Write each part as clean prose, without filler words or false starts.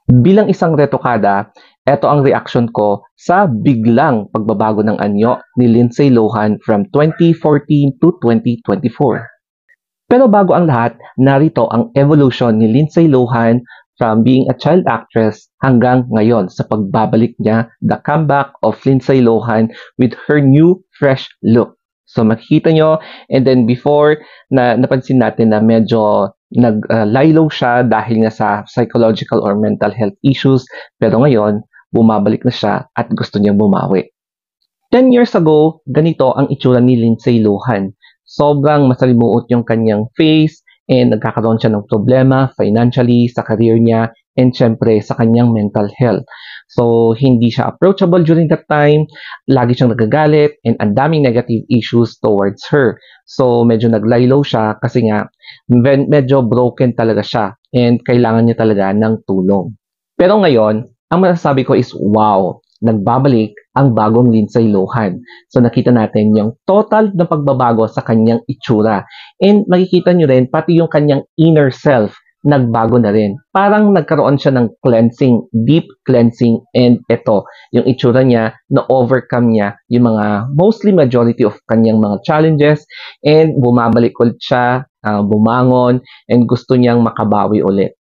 Bilang isang retokada, eto ang reaksyon ko sa biglang pagbabago ng anyo ni Lindsay Lohan from 2014 to 2024. Pero bago ang lahat, narito ang evolution ni Lindsay Lohan from being a child actress hanggang ngayon sa pagbabalik niya, the comeback of Lindsay Lohan with her new fresh look. So makikita nyo, and then before na napansin natin na medyo lie low siya dahil nga sa psychological or mental health issues, pero ngayon bumabalik na siya at gusto niyang bumawi. 10 years ago, ganito ang itsura ni Lindsay Lohan. Sobrang masalimuot yung kanyang face and nagkakaroon siya ng problema financially sa career niya and syempre sa kanyang mental health. So, hindi siya approachable during that time. Lagi siyang nagagalit and ang daming negative issues towards her. So, medyo naglaylo siya kasi nga medyo broken talaga siya and kailangan niya talaga ng tulong. Pero ngayon, ang masasabi ko is wow, nagbabalik ang bagong Lindsay Lohan. So nakita natin yung total na pagbabago sa kanyang itsura. And makikita nyo rin pati yung kanyang inner self nagbago na rin. Parang nagkaroon siya ng cleansing, deep cleansing, and ito, yung itsura niya, na-overcome niya yung mga mostly majority of kanyang mga challenges and bumabalik ulit siya, bumangon, and gusto niyang makabawi ulit.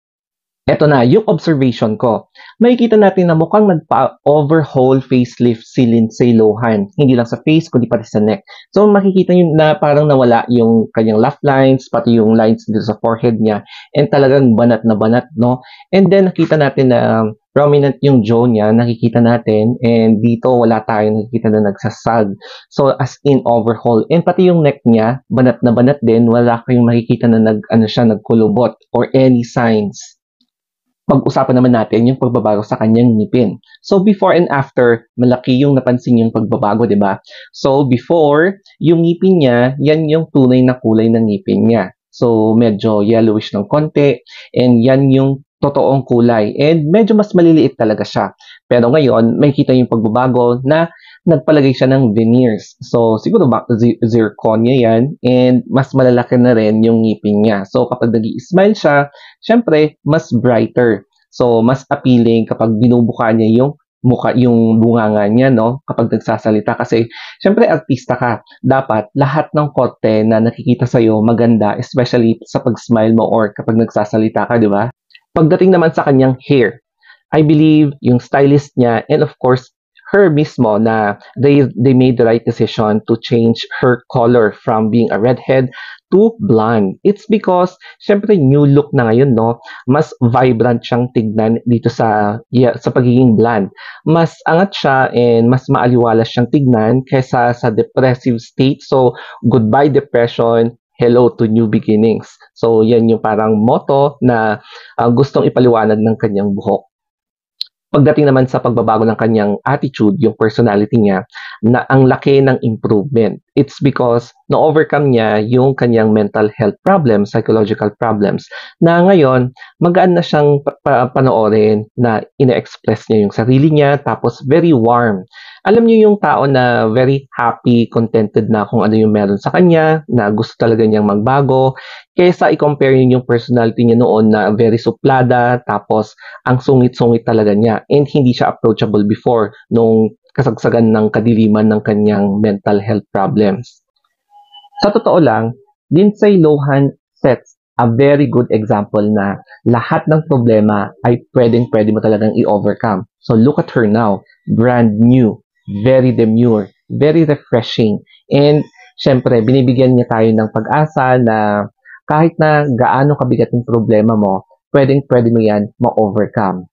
Eto na, yung observation ko. Makikita natin na mukhang nagpa-overhaul facelift si Lindsay Lohan. Hindi lang sa face, kundi pati sa neck. So makikita nyo na parang nawala yung kanyang laugh lines, pati yung lines dito sa forehead niya. And talagang banat na banat, no? And then nakita natin na prominent yung jaw niya, nakikita natin. And dito wala tayong nakikita na nagsasag. So as in overhaul. And pati yung neck niya, banat na banat din. Wala kayong makikita na nagkulubot or any signs. Pag-usapan naman natin yung pagbabago sa kanyang ngipin. So, before and after, malaki yung napansin yung pagbabago, di ba? So, before, yung ngipin niya, yan yung tunay na kulay ng ngipin niya. So, medyo yellowish ng konti, and yan yung totoong kulay. And medyo mas maliliit talaga siya. Pero ngayon, may kita yung pagbabago na nagpalagay siya ng veneers. So, siguro zirconia yan, and mas malalaki na rin yung ngipin niya. So, kapag nag-i-smile siya, syempre, mas brighter. So, mas appealing kapag binubuka niya yung yung bunganga niya, no? Kapag nagsasalita. Kasi, syempre, artista ka. Dapat, lahat ng kote na nakikita sa'yo maganda, especially sa pag-smile mo or kapag nagsasalita ka, di ba? Pagdating naman sa kanyang hair, I believe yung stylist niya and of course, her mismo na they made the right decision to change her color from being a redhead to blonde. It's because, syempre, new look na ngayon, no? Mas vibrant siyang tignan dito sa pagiging blonde. Mas angat siya and mas maaliwalas siyang tignan kaysa sa depressive state. So, goodbye depression, hello to new beginnings. So, yan yung parang motto na gustong ipaliwanag ng kanyang buhok. Pagdating naman sa pagbabago ng kanyang attitude, yung personality niya, na ang laki ng improvement. It's because na-overcome niya yung kanyang mental health problems, psychological problems, na ngayon, magaan na siyang panoorin na ine-express niya yung sarili niya, tapos very warm. Alam niyo yung tao na very happy, contented na kung ano yung meron sa kanya, na gusto talaga niyang magbago, kaysa i-compare niyo yung personality niya noon na very suplada, tapos ang sungit-sungit talaga niya, and hindi siya approachable before nung kasagsagan ng kadiliman ng kanyang mental health problems. Sa totoo lang, Lindsay Lohan sets a very good example na lahat ng problema ay pwedeng-pwede mo talagang i-overcome. So look at her now, brand new, very demure, very refreshing, and syempre, binibigyan niya tayo ng pag-asa na kahit na gaano kabigat yung problema mo, pwedeng-pwede mo yan ma-overcome.